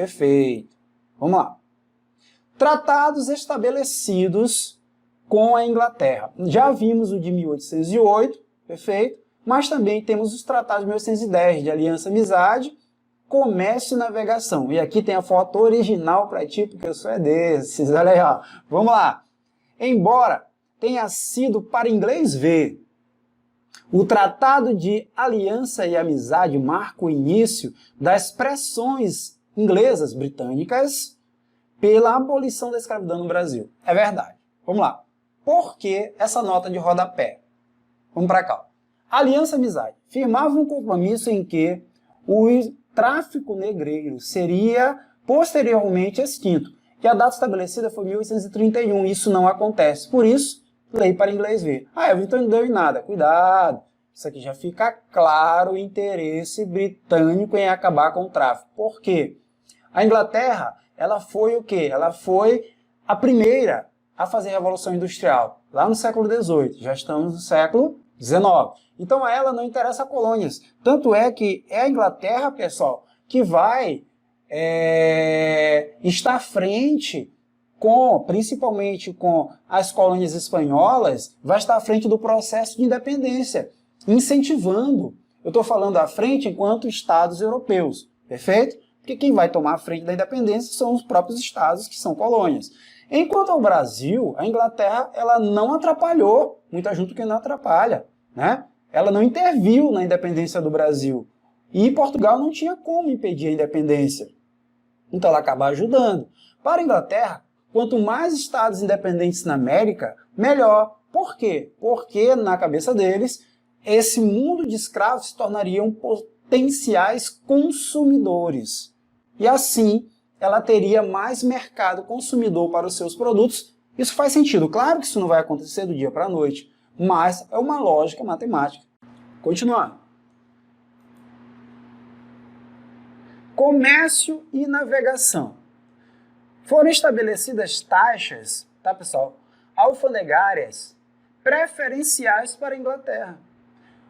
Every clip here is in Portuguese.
Perfeito. Vamos lá. Tratados estabelecidos com a Inglaterra. Já vimos o de 1808, perfeito, mas também temos os tratados de 1810, de aliança, amizade, comércio e navegação. E aqui tem a foto original para ti, porque eu sou desses, olha aí, ó. Vamos lá. Embora tenha sido para inglês ver, o Tratado de Aliança e Amizade marca o início das pressões inglesas, britânicas, pela abolição da escravidão no Brasil. É verdade. Vamos lá. Por que essa nota de rodapé? Vamos para cá. Aliança e Amizade firmava um compromisso em que o tráfico negreiro seria posteriormente extinto. E a data estabelecida foi 1831. Isso não acontece. Por isso, lei para inglês ver. Ah, Everton não deu em nada. Cuidado. Isso aqui já fica claro o interesse britânico em acabar com o tráfico. Por quê? A Inglaterra, ela foi o quê? Ela foi a primeira a fazer a Revolução Industrial, lá no século XVIII. Já estamos no século XIX. Então a ela não interessa colônias. Tanto é que é a Inglaterra, pessoal, que vai estar à frente principalmente com as colônias espanholas, vai estar à frente do processo de independência, incentivando. Eu estou falando à frente enquanto estados europeus, perfeito? Porque quem vai tomar a frente da independência são os próprios estados que são colônias. Enquanto ao Brasil, a Inglaterra ela não atrapalhou, muito junto que não atrapalha, né? Ela não interviu na independência do Brasil. E Portugal não tinha como impedir a independência. Então ela acaba ajudando. Para a Inglaterra, quanto mais estados independentes na América, melhor. Por quê? Porque na cabeça deles, esse mundo de escravos se tornariam potenciais consumidores. E assim, ela teria mais mercado consumidor para os seus produtos. Isso faz sentido. Claro que isso não vai acontecer do dia para a noite, mas é uma lógica matemática. Continuando. Comércio e navegação. Foram estabelecidas taxas, tá, pessoal, alfandegárias preferenciais para a Inglaterra.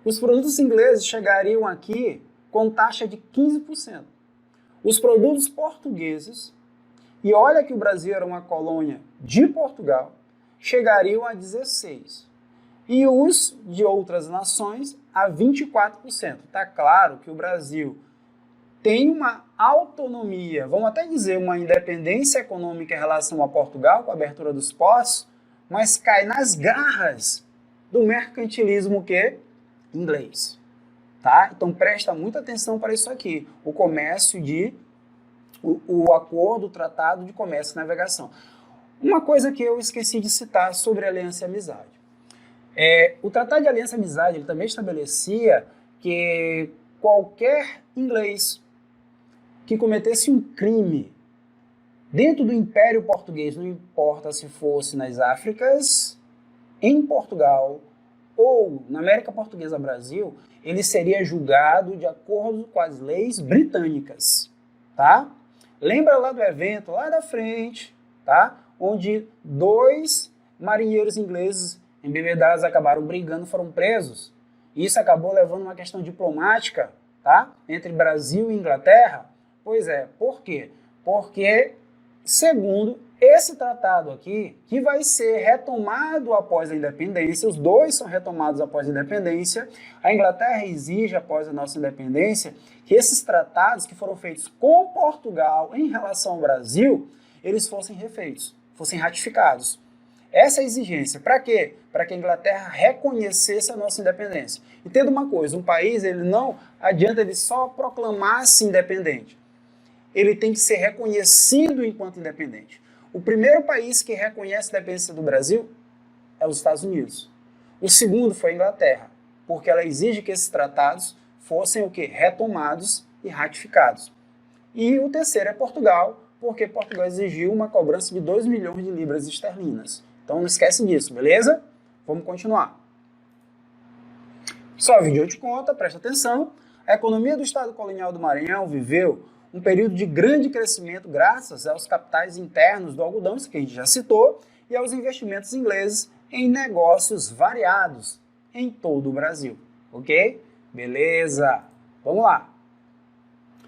Os produtos ingleses chegariam aqui com taxa de 15%. Os produtos portugueses, e olha que o Brasil era uma colônia de Portugal, chegariam a 16%. E os de outras nações a 24%. Está claro que o Brasil tem uma autonomia, vamos até dizer uma independência econômica em relação a Portugal, com a abertura dos portos, mas cai nas garras do mercantilismo inglês. Tá? Então presta muita atenção para isso aqui, o comércio o acordo, o tratado de comércio e navegação. Uma coisa que eu esqueci de citar sobre aliança e amizade. O tratado de aliança e amizade ele também estabelecia que qualquer inglês que cometesse um crime dentro do Império Português, não importa se fosse nas Áfricas, em Portugal ou na América Portuguesa Brasil, ele seria julgado de acordo com as leis britânicas, tá? Lembra lá do evento, lá da frente, tá? Onde 2 marinheiros ingleses embebedados acabaram brigando, foram presos. Isso acabou levando uma questão diplomática, tá? Entre Brasil e Inglaterra. Pois é, por quê? Porque, segundo esse tratado aqui, que vai ser retomado após a independência, os dois são retomados após a independência, a Inglaterra exige, após a nossa independência, que esses tratados que foram feitos com Portugal em relação ao Brasil, eles fossem refeitos, fossem ratificados. Essa é a exigência. Para quê? Para que a Inglaterra reconhecesse a nossa independência. Entenda uma coisa, um país, ele não adianta ele só proclamar-se independente. Ele tem que ser reconhecido enquanto independente. O primeiro país que reconhece a independência do Brasil é os Estados Unidos. O segundo foi a Inglaterra, porque ela exige que esses tratados fossem o quê? Retomados e ratificados. E o terceiro é Portugal, porque Portugal exigiu uma cobrança de 2 milhões de libras esterlinas. Então não esquece disso, beleza? Vamos continuar. Só vídeo de conta, presta atenção. A economia do Estado colonial do Maranhão viveu um período de grande crescimento graças aos capitais internos do algodão, isso que a gente já citou, e aos investimentos ingleses em negócios variados em todo o Brasil. Ok? Beleza. Vamos lá.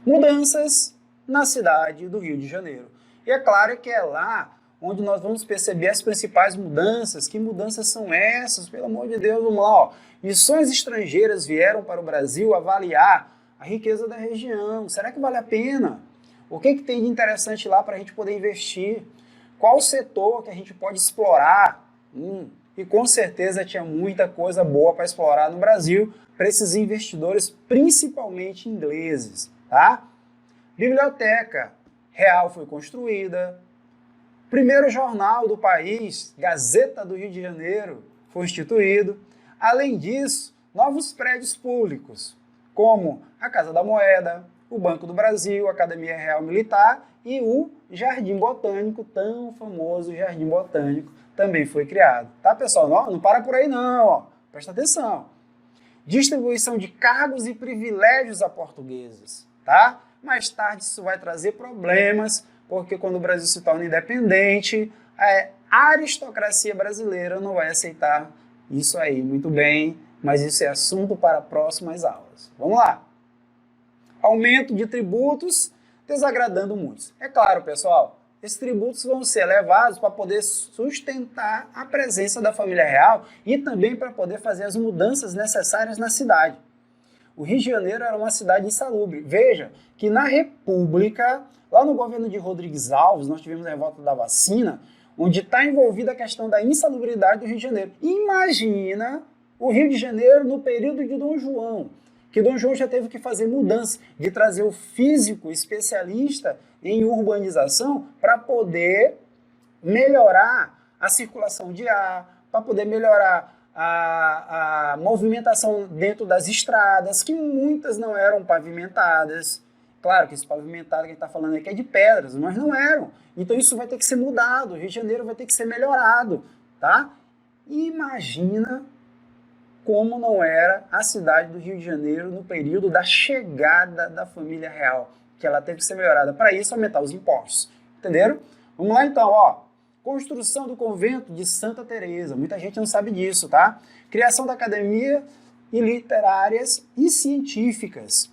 Mudanças na cidade do Rio de Janeiro. E é claro que é lá onde nós vamos perceber as principais mudanças. Que mudanças são essas? Pelo amor de Deus, vamos lá. Ó. Missões estrangeiras vieram para o Brasil avaliar a riqueza da região. Será que vale a pena? O que tem de interessante lá para a gente poder investir? Qual setor que a gente pode explorar? E com certeza tinha muita coisa boa para explorar no Brasil para esses investidores, principalmente ingleses. Tá? Biblioteca Real foi construída. Primeiro jornal do país, Gazeta do Rio de Janeiro, foi instituído. Além disso, novos prédios públicos, como a Casa da Moeda, o Banco do Brasil, a Academia Real Militar e o Jardim Botânico, tão famoso Jardim Botânico, também foi criado. Tá, pessoal? Não para por aí não, ó. Presta atenção. Distribuição de cargos e privilégios a portugueses, tá? Mais tarde isso vai trazer problemas, porque quando o Brasil se torna independente, a aristocracia brasileira não vai aceitar isso aí. Muito bem, mas isso é assunto para próximas aulas. Vamos lá. Aumento de tributos, desagradando muitos. É claro, pessoal, esses tributos vão ser elevados para poder sustentar a presença da família real e também para poder fazer as mudanças necessárias na cidade. O Rio de Janeiro era uma cidade insalubre. Veja que na República, lá no governo de Rodrigues Alves, nós tivemos a revolta da vacina, onde está envolvida a questão da insalubridade do Rio de Janeiro. Imagina o Rio de Janeiro no período de Dom João, que Dom João já teve que fazer mudança, de trazer o físico especialista em urbanização para poder melhorar a circulação de ar, para poder melhorar a movimentação dentro das estradas, que muitas não eram pavimentadas. Claro que esse pavimentado que a gente está falando aqui é de pedras, mas não eram. Então isso vai ter que ser mudado, o Rio de Janeiro vai ter que ser melhorado, tá? Imagina como não era a cidade do Rio de Janeiro no período da chegada da família real, que ela teve que ser melhorada. Para isso, aumentar os impostos. Entenderam? Vamos lá então, ó. Construção do convento de Santa Teresa. Muita gente não sabe disso, tá? Criação da academia e literárias e científicas.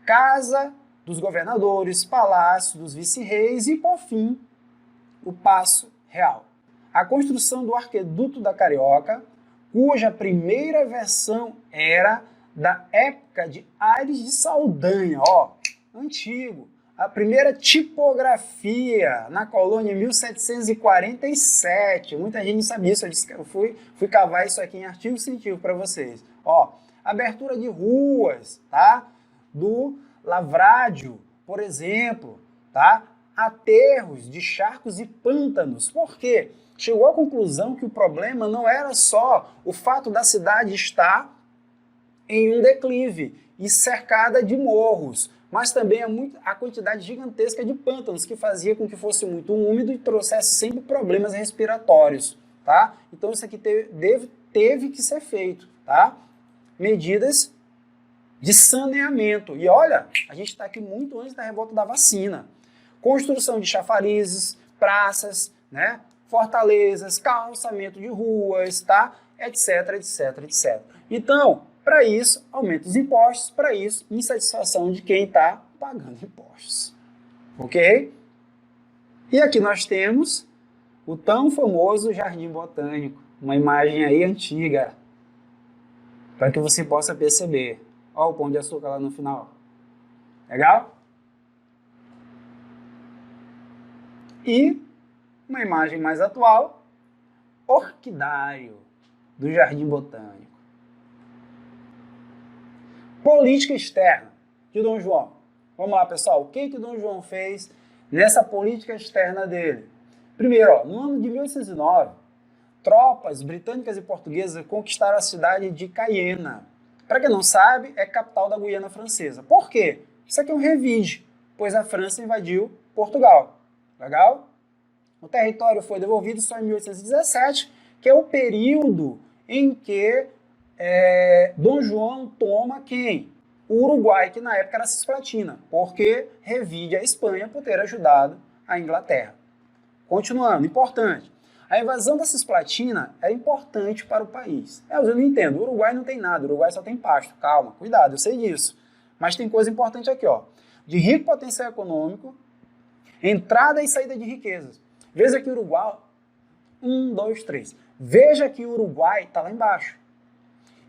Casa dos governadores, palácio dos vice-reis e, por fim, o Paço Real. A construção do Arqueduto da Carioca, cuja primeira versão era da época de Aires de Saldanha, ó, antigo. A primeira tipografia na colônia em 1747. Muita gente não sabia isso, eu fui cavar isso aqui em artigo científico para vocês. Ó, abertura de ruas, tá? Do lavrádio, por exemplo, tá? Aterros de charcos e pântanos. Por quê? Chegou à conclusão que o problema não era só o fato da cidade estar em um declive e cercada de morros, mas também a quantidade gigantesca de pântanos que fazia com que fosse muito úmido e trouxesse sempre problemas respiratórios, tá? Então isso aqui teve que ser feito, tá? Medidas de saneamento. E olha, a gente está aqui muito antes da revolta da vacina. Construção de chafarizes, praças, né? Fortalezas, calçamento de ruas, tá? Etc, etc, etc. Então, para isso, aumenta os impostos, para isso, insatisfação de quem está pagando impostos. Ok? E aqui nós temos o tão famoso Jardim Botânico, uma imagem aí antiga, para que você possa perceber. Olha o Pão de Açúcar lá no final. Legal? E uma imagem mais atual, orquidário do Jardim Botânico. Política externa de Dom João. Vamos lá, pessoal. O que Dom João fez nessa política externa dele? Primeiro, ó, no ano de 1809, tropas britânicas e portuguesas conquistaram a cidade de Cayena. Para quem não sabe, é capital da Guiana Francesa. Por quê? Isso aqui é um revide, pois a França invadiu Portugal. Legal? O território foi devolvido só em 1817, que é o período em que Dom João toma quem? O Uruguai, que na época era Cisplatina, porque revide a Espanha por ter ajudado a Inglaterra. Continuando, importante. A invasão da Cisplatina era importante para o país. Eu não entendo, o Uruguai não tem nada, o Uruguai só tem pasto. Calma, cuidado, eu sei disso. Mas tem coisa importante aqui, ó. de rico potencial econômico, entrada e saída de riquezas. Veja que o Uruguai, 1, 2, 3. Veja que o Uruguai está lá embaixo.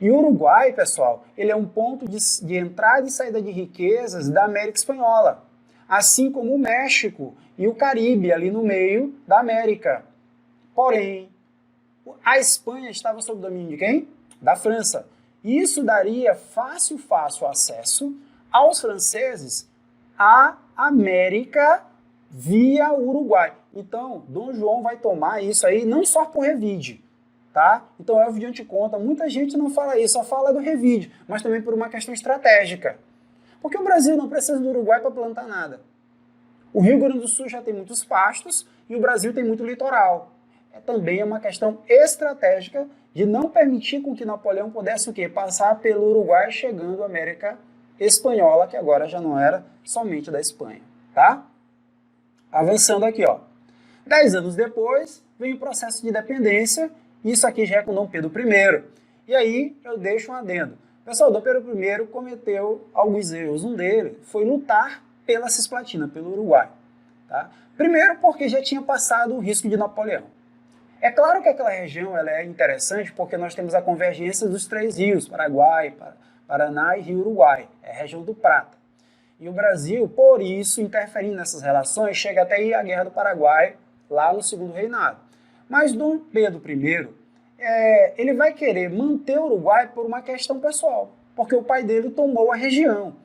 E o Uruguai, pessoal, ele é um ponto de entrada e saída de riquezas da América Espanhola, assim como o México e o Caribe, ali no meio da América. Porém, a Espanha estava sob domínio de quem? Da França. Isso daria fácil acesso aos franceses à América via Uruguai. Então, Dom João vai tomar isso aí não só por revide, tá? Então, Elvio de Anticonta, muita gente não fala isso, só fala do revide, mas também por uma questão estratégica. Porque o Brasil não precisa do Uruguai para plantar nada. O Rio Grande do Sul já tem muitos pastos e o Brasil tem muito litoral. Também é uma questão estratégica de não permitir com que Napoleão pudesse o quê? Passar pelo Uruguai, chegando à América Espanhola, que agora já não era somente da Espanha, tá? Avançando aqui, ó. 10 anos depois, vem o processo de independência, isso aqui já é com Dom Pedro I. E aí eu deixo um adendo. Pessoal, Dom Pedro I cometeu alguns erros. Um deles foi lutar pela Cisplatina, pelo Uruguai. Tá? Primeiro porque já tinha passado o risco de Napoleão. É claro que aquela região ela é interessante porque nós temos a convergência dos 3 rios, Paraguai, Paraná e Rio Uruguai, é a região do Prata. E o Brasil, por isso, interferindo nessas relações, chega até aí a Guerra do Paraguai, lá no Segundo Reinado. Mas Dom Pedro I, ele vai querer manter o Uruguai por uma questão pessoal, porque o pai dele tomou a região.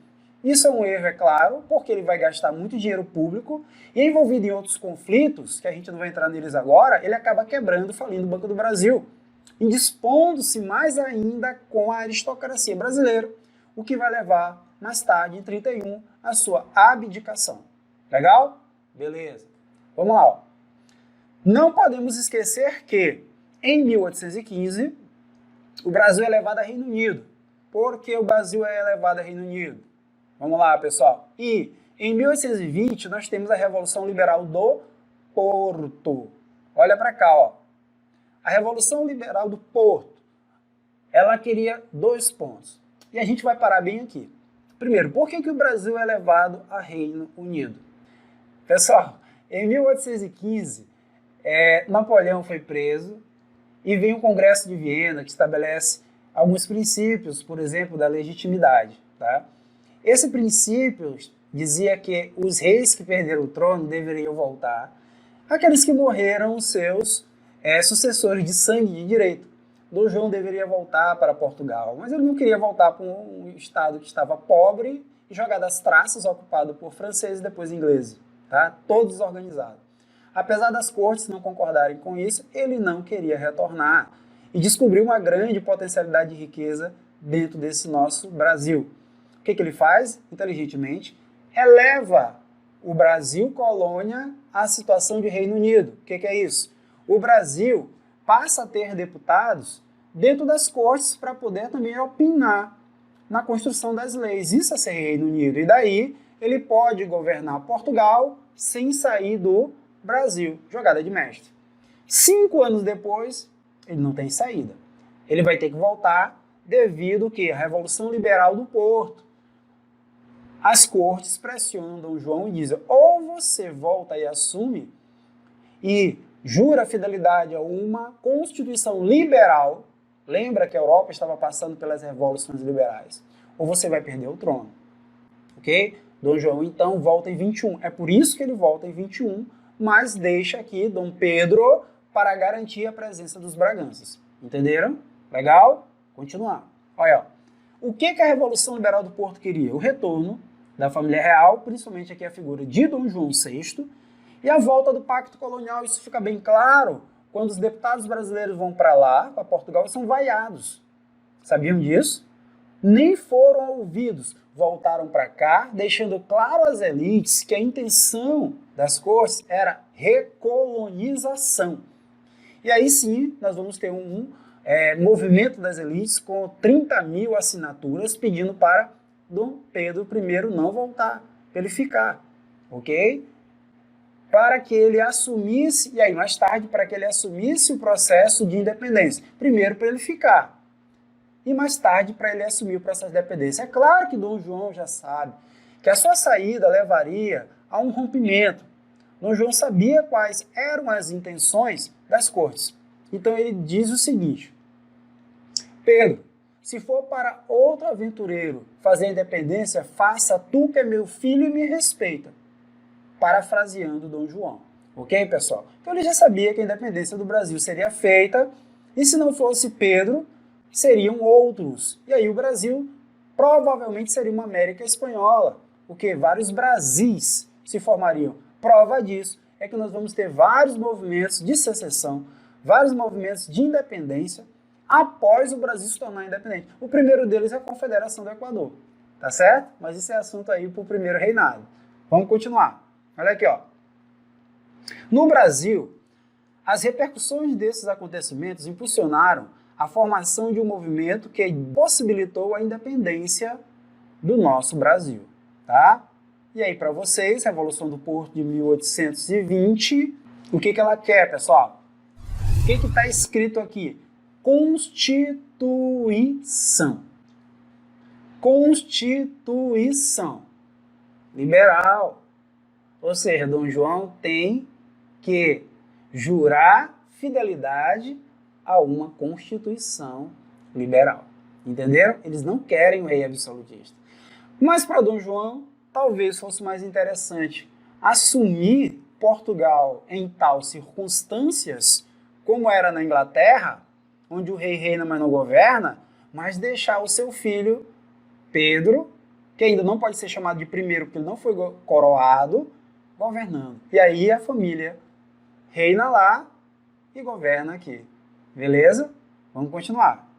Isso é um erro, é claro, porque ele vai gastar muito dinheiro público e envolvido em outros conflitos, que a gente não vai entrar neles agora, ele acaba quebrando, falindo o Banco do Brasil, indispondo-se mais ainda com a aristocracia brasileira, o que vai levar, mais tarde, em 31, a sua abdicação. Legal? Beleza. Vamos lá. Ó. Não podemos esquecer que, em 1815, o Brasil é levado a Reino Unido. Por que o Brasil é levado a Reino Unido? Vamos lá, pessoal. E em 1820 nós temos a Revolução Liberal do Porto. Olha para cá, ó. A Revolução Liberal do Porto, ela queria 2 pontos. E a gente vai parar bem aqui. Primeiro, por que o Brasil é levado a Reino Unido? Pessoal, em 1815, Napoleão foi preso e vem o Congresso de Viena, que estabelece alguns princípios, por exemplo, da legitimidade, tá? Esse princípio dizia que os reis que perderam o trono deveriam voltar, aqueles que morreram seus sucessores de sangue e de direito. Dom João deveria voltar para Portugal, mas ele não queria voltar para um estado que estava pobre e jogado às traças, ocupado por franceses e depois ingleses, tá? Todo desorganizado. Apesar das cortes não concordarem com isso, ele não queria retornar e descobriu uma grande potencialidade de riqueza dentro desse nosso Brasil. O que ele faz? Inteligentemente, eleva o Brasil colônia à situação de Reino Unido. O que é isso? O Brasil passa a ter deputados dentro das cortes para poder também opinar na construção das leis. Isso é ser Reino Unido. E daí ele pode governar Portugal sem sair do Brasil. Jogada de mestre. 5 anos depois, ele não tem saída. Ele vai ter que voltar devido ao que? A Revolução Liberal do Porto. As cortes pressionam Dom João e dizem: ou você volta e assume e jura fidelidade a uma constituição liberal, lembra que a Europa estava passando pelas revoluções liberais, ou você vai perder o trono. Ok? Dom João, então, volta em 21. É por isso que ele volta em 21, mas deixa aqui Dom Pedro para garantir a presença dos Braganças. Entenderam? Legal? Continuar. Olha, ó. O que a Revolução Liberal do Porto queria? O retorno da família real, principalmente aqui a figura de Dom João VI, e a volta do Pacto Colonial. Isso fica bem claro quando os deputados brasileiros vão para lá, para Portugal, e são vaiados. Sabiam disso? Nem foram ouvidos. Voltaram para cá, deixando claro às elites que a intenção das cortes era recolonização. E aí sim, nós vamos ter um movimento das elites com 30 mil assinaturas pedindo para Dom Pedro I não voltar, para ele ficar, ok? Para que ele assumisse, e aí mais tarde, para que ele assumisse o processo de independência. Primeiro para ele ficar, e mais tarde para ele assumir o processo de independência. É claro que Dom João já sabe que a sua saída levaria a um rompimento. Dom João sabia quais eram as intenções das cortes. Então ele diz o seguinte: Pedro, se for para outro aventureiro fazer a independência, faça tu que é meu filho e me respeita. Parafraseando Dom João. Ok, pessoal? Então ele já sabia que a independência do Brasil seria feita, e se não fosse Pedro, seriam outros. E aí o Brasil provavelmente seria uma América espanhola, porque vários Brasis se formariam. Prova disso é que nós vamos ter vários movimentos de secessão, vários movimentos de independência após o Brasil se tornar independente. O primeiro deles é a Confederação do Equador, tá certo? Mas isso é assunto aí para o primeiro reinado. Vamos continuar. Olha aqui, ó. No Brasil, as repercussões desses acontecimentos impulsionaram a formação de um movimento que possibilitou a independência do nosso Brasil, tá? E aí, para vocês, Revolução do Porto de 1820, o que ela quer, pessoal? O que está escrito aqui? Constituição. Constituição. Liberal. Ou seja, Dom João tem que jurar fidelidade a uma Constituição liberal. Entenderam? Eles não querem o rei absolutista. Mas para Dom João, talvez fosse mais interessante assumir Portugal em tal circunstâncias, como era na Inglaterra, onde o rei reina, mas não governa, mas deixar o seu filho, Pedro, que ainda não pode ser chamado de primeiro, porque ele não foi coroado, governando. E aí a família reina lá e governa aqui. Beleza? Vamos continuar.